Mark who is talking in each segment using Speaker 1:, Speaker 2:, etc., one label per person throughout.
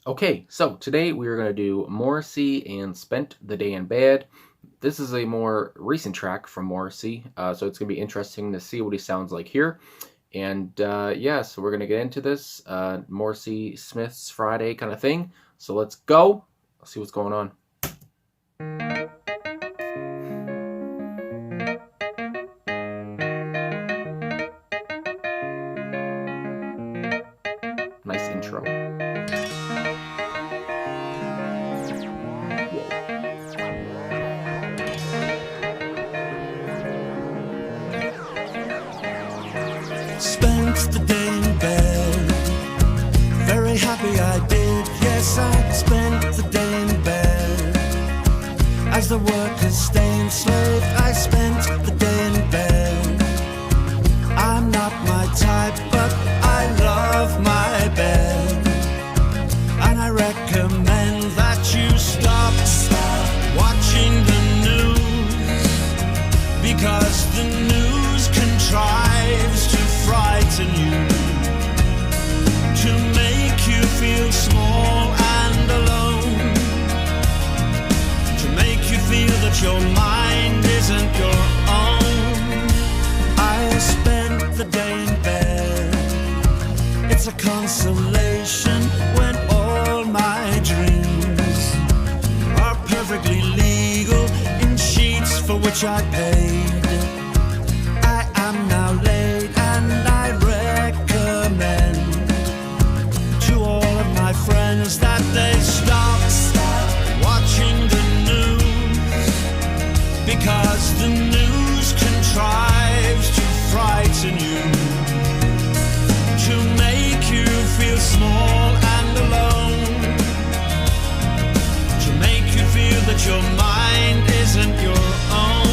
Speaker 1: Okay, so today we are going to do Morrissey and Spent the Day in Bed. This is a more recent track from Morrissey, so it's going to be interesting to see what he sounds like here. And yeah, so we're going to get into this Morrissey Smith's Friday kind of thing. So let's go. Let's see what's going on. Nice intro.
Speaker 2: Spent the day in bed, very happy I did. Yes, I spent the day in bed. As the workers stay enslaved, I spent the day in bed. I'm not my type, but I love my bed. And I recommend that you stop watching the news, because the news contrives to frighten you, to make you feel small and alone, to make you feel that your mind isn't your own. I spent the day in bed. It's a consolation when all my dreams are perfectly legal in sheets for which I paid. I am now late, and I recommend to all of my friends that they stop watching the news, because the news contrives to frighten you, to make you feel small and alone, to make you feel that your mind isn't your own.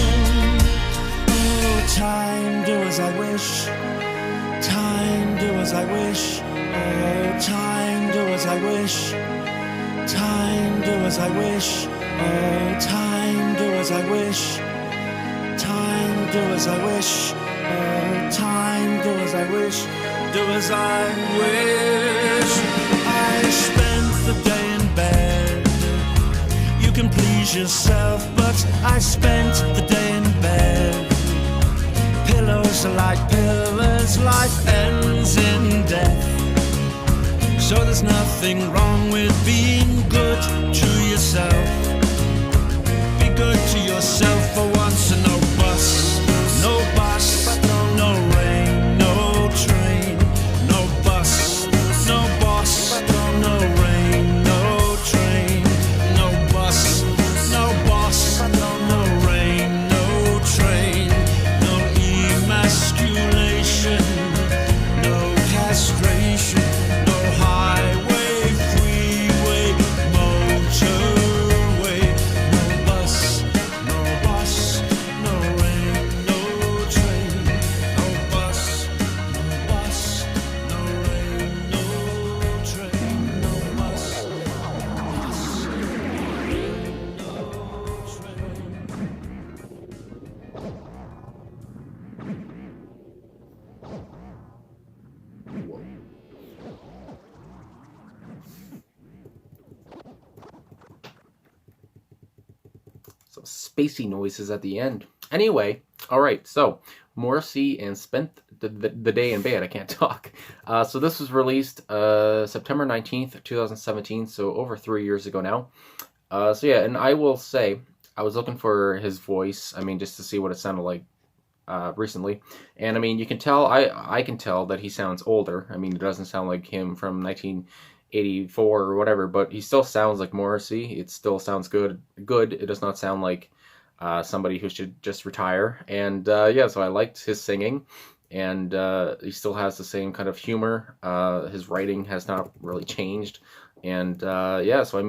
Speaker 2: Oh, time, do as I wish. Time, do as I wish. Oh, time, do as I wish. Time, do as I wish. Oh, time, do as I wish. Time, do as I wish. Oh, time, do as I wish. Do as I wish. I spent the day in bed. You can please yourself, but I spent the day in bed. Pillows are like pillars, life ends in death. So there's nothing wrong with being good to yourself. Be good to yourself for once, and no bus, no bus, no rain, no train, no bus, no bus, no rain, no train, no bus, no bus, no rain, no train, no emasculation, no castration, no highway, freeway, motorway, no bus, no rain, no train, no bus, no rain, no train, no bus,
Speaker 1: Some spacey noises at the end. Anyway, all right, so Morrissey and Spent the Day in Bed. I can't talk. So this was released September 19th, 2017, so over 3 years ago now. So yeah, and I will say, I was looking for his voice, just to see what it sounded like recently. And you can tell, I can tell that he sounds older. It doesn't sound like him from 1984 or whatever, but he still sounds like Morrissey. It still sounds good. It does not sound like somebody who should just retire. And yeah, so I liked his singing, and he still has the same kind of humor. His writing has not really changed. And yeah, so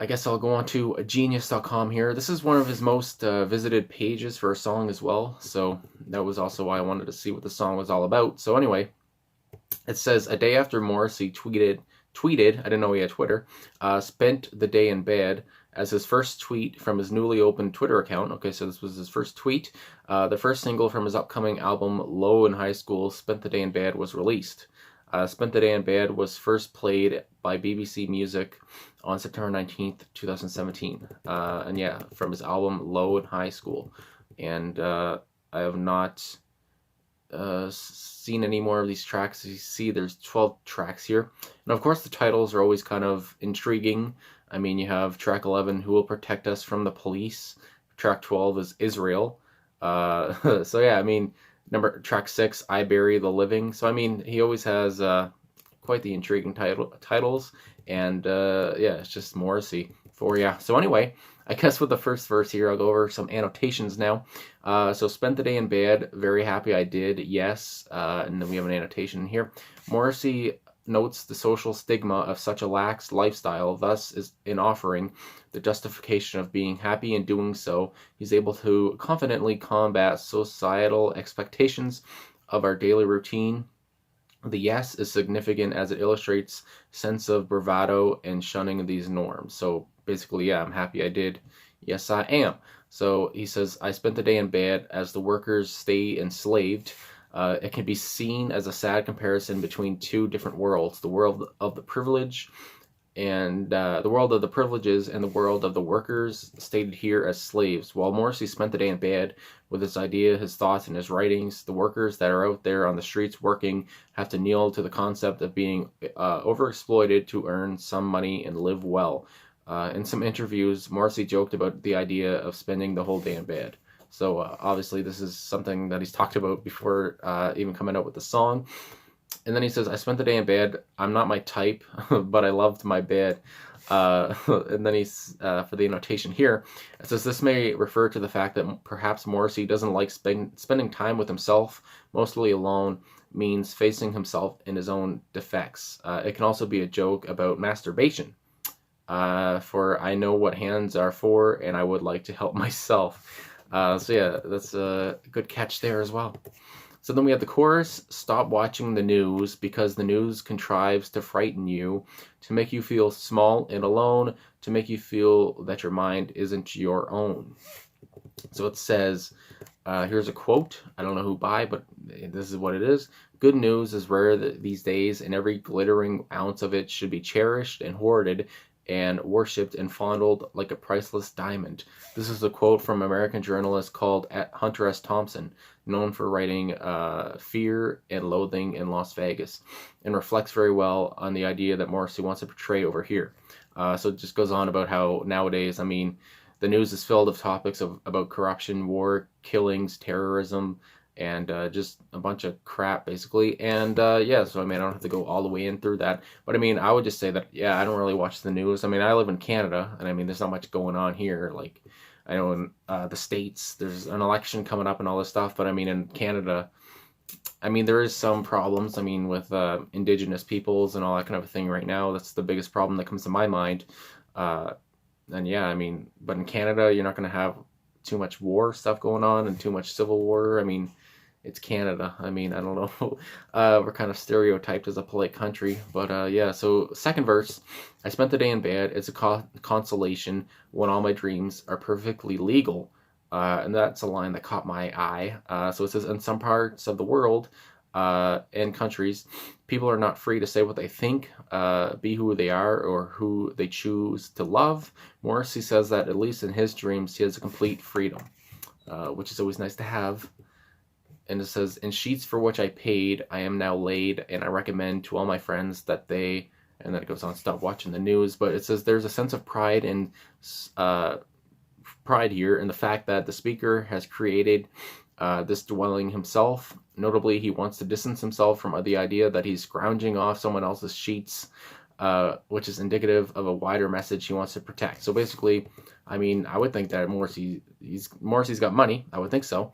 Speaker 1: I guess I'll go on to genius.com here. This is one of his most visited pages for a song as well. So that was also why I wanted to see what the song was all about. So anyway, it says, a day after Morrissey tweeted, I didn't know he had Twitter, spent the day in bed, as his first tweet from his newly opened Twitter account. Okay, so this was his first tweet. The first single from his upcoming album, Low in High School, Spent the Day in Bed, was released. Spent the Day in Bed was first played by BBC Music on September 19th, 2017. And yeah, from his album Low and High School. And I have not seen any more of these tracks. As you see, there's 12 tracks here. And of course, the titles are always kind of intriguing. I mean, you have track 11, Who Will Protect Us from the Police? Track 12 is Israel. So yeah, I mean, track 6, I Bury the Living. So I mean, he always has quite the intriguing titles, and yeah, it's just Morrissey for ya. So anyway, I guess with the first verse here, I'll go over some annotations now. So spent the day in bed, very happy I did, yes, and then we have an annotation here. Morrissey notes the social stigma of such a lax lifestyle, thus is in offering the justification of being happy in doing so, he's able to confidently combat societal expectations of our daily routine. The yes is significant as it illustrates sense of bravado and shunning these norms. So basically, yeah, I'm happy I did. Yes, I am. So he says, I spent the day in bed as the workers stay enslaved. It can be seen as a sad comparison between two different worlds, the world of the privilege and the world of the privileges and the world of the workers, stated here as slaves. While Morrissey spent the day in bed with his idea, his thoughts, and his writings, the workers that are out there on the streets working have to kneel to the concept of being overexploited to earn some money and live well. In some interviews, Morrissey joked about the idea of spending the whole day in bed. So obviously this is something that he's talked about before even coming out with the song. And then he says, I spent the day in bed. I'm not my type, but I loved my bed. And then he's, for the annotation here, it says, this may refer to the fact that perhaps Morrissey doesn't like spending time with himself, mostly alone, means facing himself in his own defects. It can also be a joke about masturbation. For I know what hands are for, and I would like to help myself. So yeah, that's a good catch there as well. So then we have the chorus, stop watching the news because the news contrives to frighten you, to make you feel small and alone, to make you feel that your mind isn't your own. So it says, here's a quote, I don't know who by, but this is what it is. Good news is rare these days, and every glittering ounce of it should be cherished and hoarded and worshipped and fondled like a priceless diamond. This is a quote from American journalist called Hunter S. Thompson, known for writing Fear and Loathing in Las Vegas, and reflects very well on the idea that Morrissey wants to portray over here. So it just goes on about how nowadays, I mean, the news is filled of topics about corruption, war, killings, terrorism, and just a bunch of crap, basically. And yeah, so I mean, I don't have to go all the way in through that, but I mean, I would just say that, yeah, I don't really watch the news. I mean, I live in Canada, and I mean, there's not much going on here. Like, I know in the States, there's an election coming up and all this stuff, but I mean, in Canada, I mean, there is some problems, I mean, with Indigenous peoples and all that kind of a thing right now. That's the biggest problem that comes to my mind. And yeah, I mean, but in Canada, you're not going to have too much war stuff going on and too much civil war. I mean, it's Canada. I mean, I don't know. We're kind of stereotyped as a polite country. But yeah, so second verse, I spent the day in bed. It's a consolation when all my dreams are perfectly legal. And that's a line that caught my eye. So it says, in some parts of the world and countries, people are not free to say what they think, be who they are, or who they choose to love. Morrissey says that, at least in his dreams, he has a complete freedom, which is always nice to have. And it says, in sheets for which I paid, I am now laid, and I recommend to all my friends that they, and then it goes on, stop watching the news. But it says there's a sense of pride in pride here in the fact that the speaker has created this dwelling himself. Notably, he wants to distance himself from the idea that he's scrounging off someone else's sheets, which is indicative of a wider message he wants to protect. So basically, I mean, I would think that Morrissey's got money. I would think so.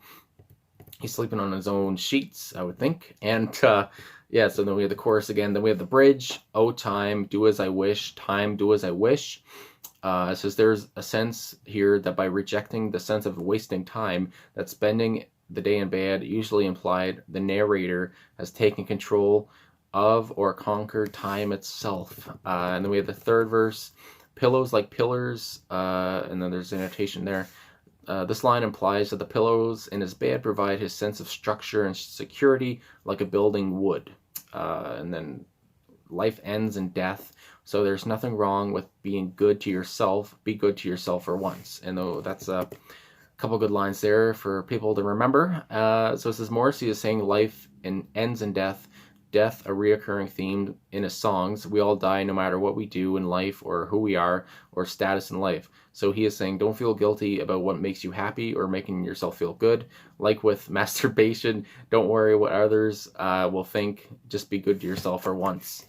Speaker 1: He's sleeping on his own sheets, I would think. And yeah, so then we have the chorus again. Then we have the bridge. Oh, time, do as I wish. Time, do as I wish. It says there's a sense here that by rejecting the sense of wasting time, that spending the day in bed usually implied the narrator has taken control of or conquered time itself. And then we have the third verse. Pillows like pillars. And then there's an annotation there. This line implies that the pillows in his bed provide his sense of structure and security like a building would. and then life ends in death. So there's nothing wrong with being good to yourself. Be good to yourself for once. And though that's a couple good lines there for people to remember. So it says Morrissey is saying life ends in death. Death, a reoccurring theme in his songs. We all die no matter what we do in life or who we are or status in life. So he is saying don't feel guilty about what makes you happy or making yourself feel good. Like with masturbation, don't worry what others will think. Just be good to yourself for once.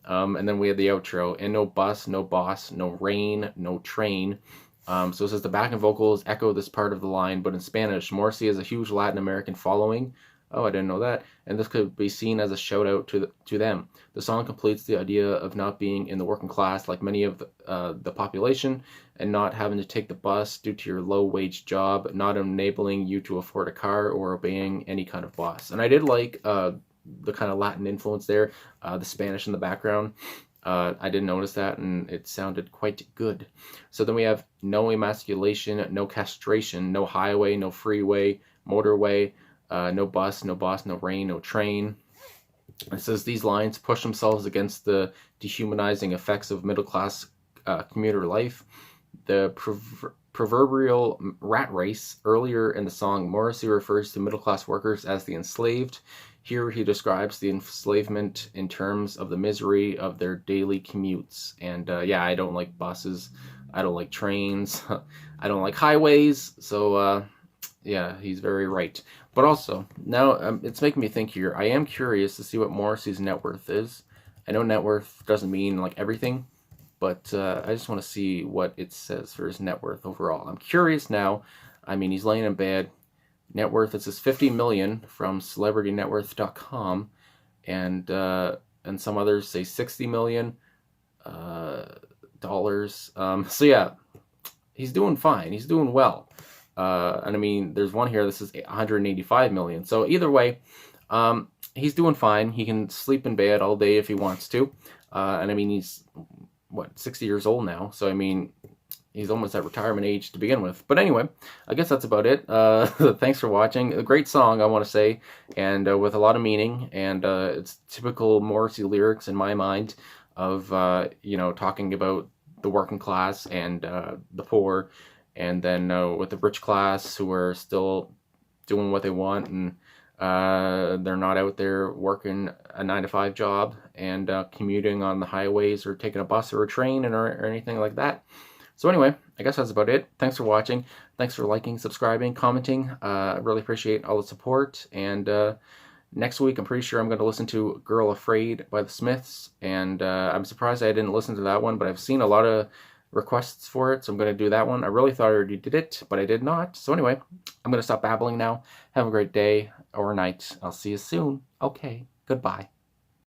Speaker 1: And then we have the outro. And no bus, no boss, no rain, no train. So it says the backing vocals echo this part of the line, but in Spanish. Morrissey has a huge Latin American following. Oh, I didn't know that. And this could be seen as a shout out to them. The song completes the idea of not being in the working class like many of the population, and not having to take the bus due to your low wage job, not enabling you to afford a car or obeying any kind of boss. And I did like the kind of Latin influence there, the Spanish in the background. I didn't notice that, and it sounded quite good. So then we have no emasculation, no castration, no highway, no freeway, motorway, no bus, no boss, no rain, no train. It says these lines push themselves against the dehumanizing effects of middle-class commuter life. The proverbial rat race. Earlier in the song, Morrissey refers to middle-class workers as the enslaved. Here he describes the enslavement in terms of the misery of their daily commutes. And yeah, I don't like buses. I don't like trains. I don't like highways. So yeah, he's very right. But also, now it's making me think here. I am curious to see what Morrissey's net worth is. I know net worth doesn't mean like everything, but I just want to see what it says for his net worth overall. I'm curious now. I mean, he's laying in bed. Net worth, it says 50 million from celebritynetworth.com, and some others say 60 million dollars. So yeah, he's doing fine. He's doing well. And I mean, there's one here that says 185 million. So either way, he's doing fine. He can sleep in bed all day if he wants to. And I mean, he's, 60 years old now. So I mean, he's almost at retirement age to begin with. But anyway, I guess that's about it. Thanks for watching. A great song, I want to say, and with a lot of meaning. And it's typical Morrissey lyrics in my mind of, talking about the working class and the poor. And then with the rich class who are still doing what they want, and they're not out there working a 9-to-5 job and commuting on the highways or taking a bus or a train or anything like that. So anyway, I guess that's about it. Thanks for watching. Thanks for liking, subscribing, commenting. I really appreciate all the support. And next week, I'm pretty sure I'm going to listen to Girl Afraid by the Smiths. And I'm surprised I didn't listen to that one, but I've seen a lot of requests for it, so I'm going to do that one. I really thought I already did it, but I did not. So anyway, I'm going to stop babbling now. Have a great day or night. I'll see you soon. Okay, goodbye.